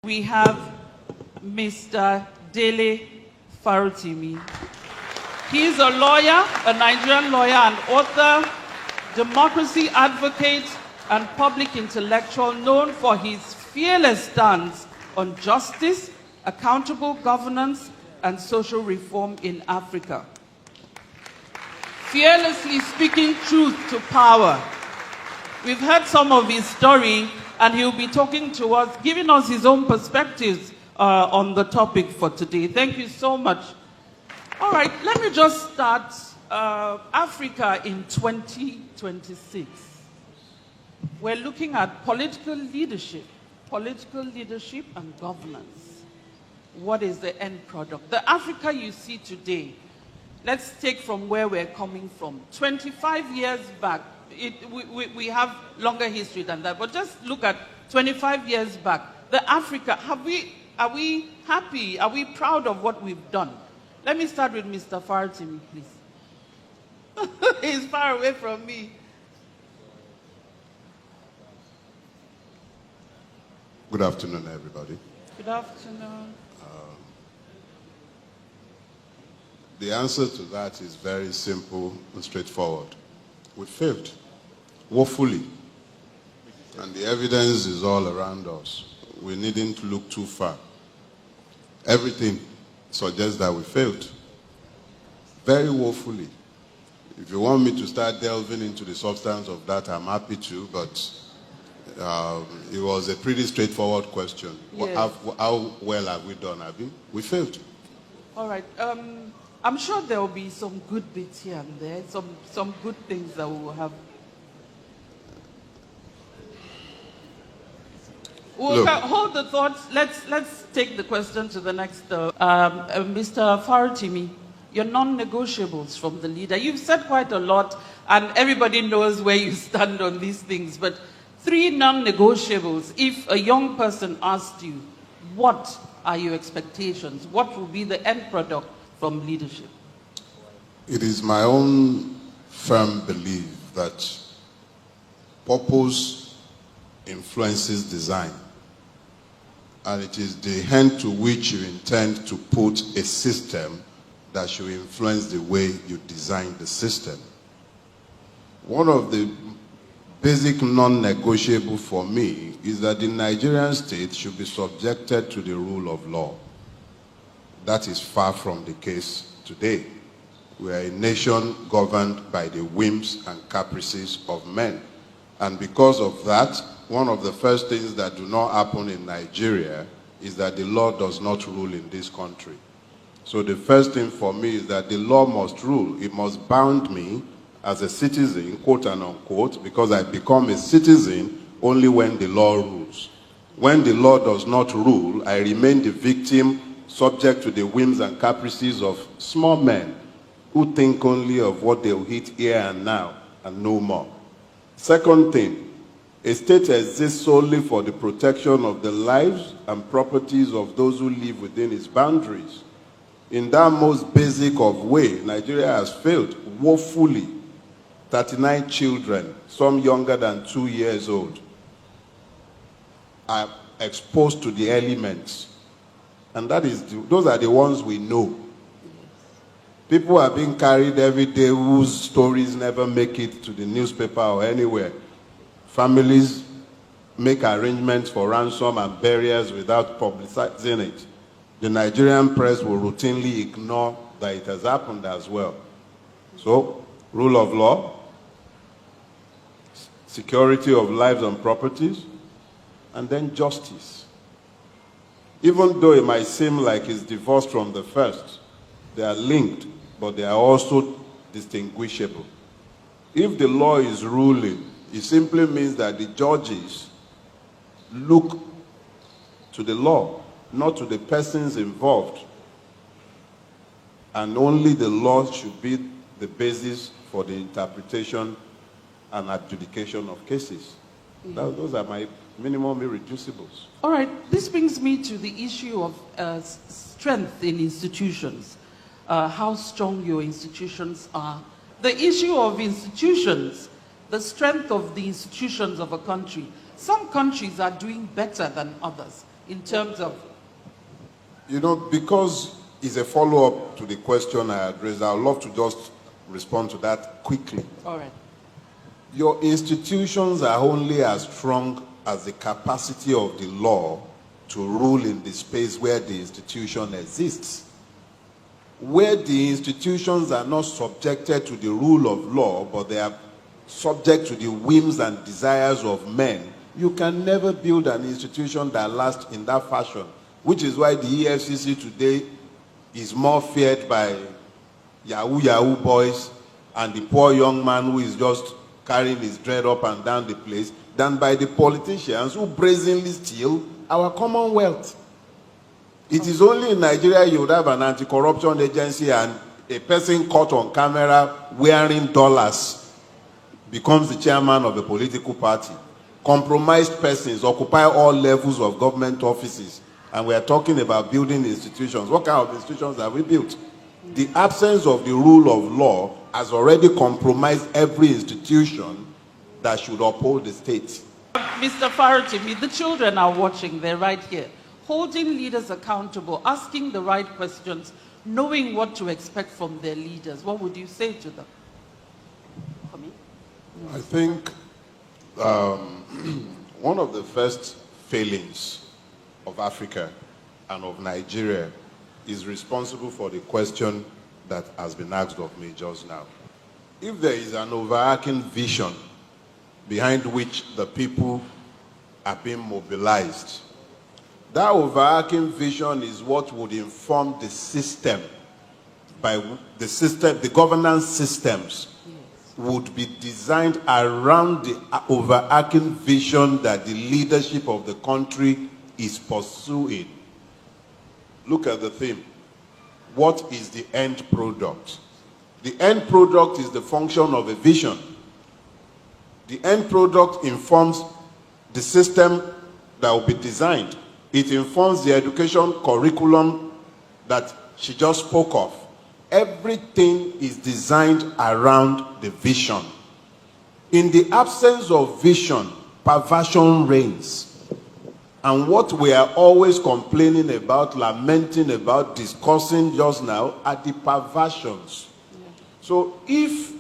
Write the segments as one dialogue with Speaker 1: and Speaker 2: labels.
Speaker 1: We have Mr. Dele Farotimi. He is a lawyer, a Nigerian lawyer and author, democracy advocate, and public intellectual known for his fearless stance on justice, accountable governance, and social reform in Africa. Fearlessly speaking truth to power. We've heard some of his story, and he'll be talking to us, giving us his own perspectives on the topic for today. Thank you so much. All right, let me just start. Africa in 2026. We're looking at political leadership and governance. What is the end product? The Africa you see today, let's take from where we're coming from. 25 years back, we have longer history than that, but just look at 25 years back. The Africa, are we happy? Are we proud of what we've done? Let me start with Mr. Farotimi, please. He's far away from me.
Speaker 2: Good afternoon, everybody.
Speaker 1: Good afternoon.
Speaker 2: The answer to that is very simple and straightforward. We failed, woefully. And the evidence is all around us. We needn't look too far. Everything suggests that we failed. Very woefully. If you want me to start delving into the substance of that, I'm happy to, but it was a pretty straightforward question. Yes. How well have we done, Abby? We failed.
Speaker 1: All right. I'm sure there will be some good bits here and there, some good things that we will have. We'll hold the thoughts. Let's take the question to the next. Mr. Farotimi, your non-negotiables from the leader. You've said quite a lot, and everybody knows where you stand on these things, but 3 non-negotiables. If a young person asked you, what are your expectations? What will be the end product from leadership?
Speaker 2: It is my own firm belief that purpose influences design. And it is the end to which you intend to put a system that should influence the way you design the system. One of the basic non-negotiable for me is that the Nigerian state should be subjected to the rule of law. That is far from the case today. We are a nation governed by the whims and caprices of men. And because of that, one of the first things that do not happen in Nigeria is that the law does not rule in this country. So the first thing for me is that the law must rule. It must bound me as a citizen, quote and unquote, because I become a citizen only when the law rules. When the law does not rule, I remain the victim, subject to the whims and caprices of small men who think only of what they'll hit here and now and no more. Second thing, a state exists solely for the protection of the lives and properties of those who live within its boundaries. In that most basic of way, Nigeria has failed woefully. 39 children, some younger than 2 years old, are exposed to the elements. And those are the ones we know. People are being carried every day whose stories never make it to the newspaper or anywhere. Families make arrangements for ransom and burials without publicizing it. The Nigerian press will routinely ignore that it has happened as well. So, rule of law, security of lives and properties, and then justice. Even though it might seem like it's divorced from the first, they are linked, but they are also distinguishable. If the law is ruling, it simply means that the judges look to the law, not to the persons involved. And only the law should be the basis for the interpretation and adjudication of cases. Those are my minimum irreducibles.
Speaker 1: All right, this brings me to the issue of strength in institutions, how strong your institutions are. The issue of institutions, the strength of the institutions of a country. Some countries are doing better than others. in terms of...
Speaker 2: You know, because it's a follow-up to the question I addressed, I would love to just respond to that quickly.
Speaker 1: All right.
Speaker 2: Your institutions are only as strong as the capacity of the law to rule in the space where the institution exists. Where the institutions are not subjected to the rule of law, but they are subject to the whims and desires of men, you can never build an institution that lasts in that fashion, which is why the EFCC today is more feared by Yahoo boys and the poor young man who is just carrying his dread up and down the place than by the politicians who brazenly steal our commonwealth. It is only in Nigeria you would have an anti-corruption agency and a person caught on camera wearing dollars becomes the chairman of a political party. Compromised persons occupy all levels of government offices, and we are talking about building institutions. What kind of institutions have we built? The absence of the rule of law has already compromised every institution that should uphold the state.
Speaker 1: Mr. Farotimi, the children are watching, they're right here. Holding leaders accountable, asking the right questions, knowing what to expect from their leaders. What would you say to them? For me?
Speaker 2: I think one of the first failings of Africa and of Nigeria is responsible for the question that has been asked of me just now. If there is an overarching vision behind which the people are being mobilized, that overarching vision is what would inform the system. By the system, the governance systems would be designed around the overarching vision that the leadership of the country is pursuing. Look at the theme. What is the end product? The end product is the function of a vision. The end product informs the system that will be designed. It informs the education curriculum that she just spoke of. Everything is designed around the vision. In the absence of vision, perversion reigns. And what we are always complaining about, lamenting about, discussing just now are the perversions. So if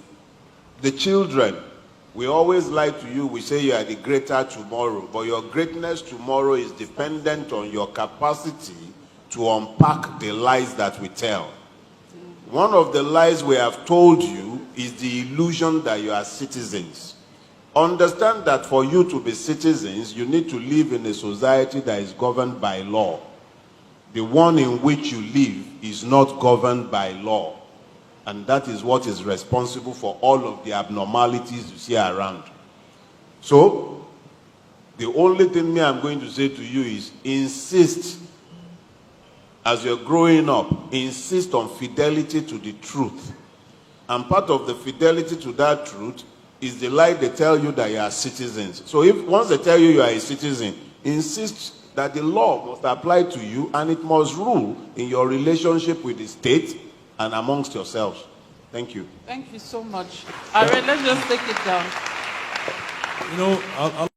Speaker 2: the children, we always lie to you, we say you are the greater tomorrow, but your greatness tomorrow is dependent on your capacity to unpack the lies that we tell. One of the lies we have told you is the illusion that you are citizens. Understand that for you to be citizens, you need to live in a society that is governed by law. The one in which you live is not governed by law. And that is what is responsible for all of the abnormalities you see around. So, the only thing I'm going to say to you is insist, as you're growing up, insist on fidelity to the truth. And part of the fidelity to that truth is the lie they tell you that you are citizens. So if once they tell you you are a citizen, insist that the law must apply to you and it must rule in your relationship with the state and amongst yourselves. Thank you.
Speaker 1: Thank you so much. All right, let's just take it down.
Speaker 3: You know,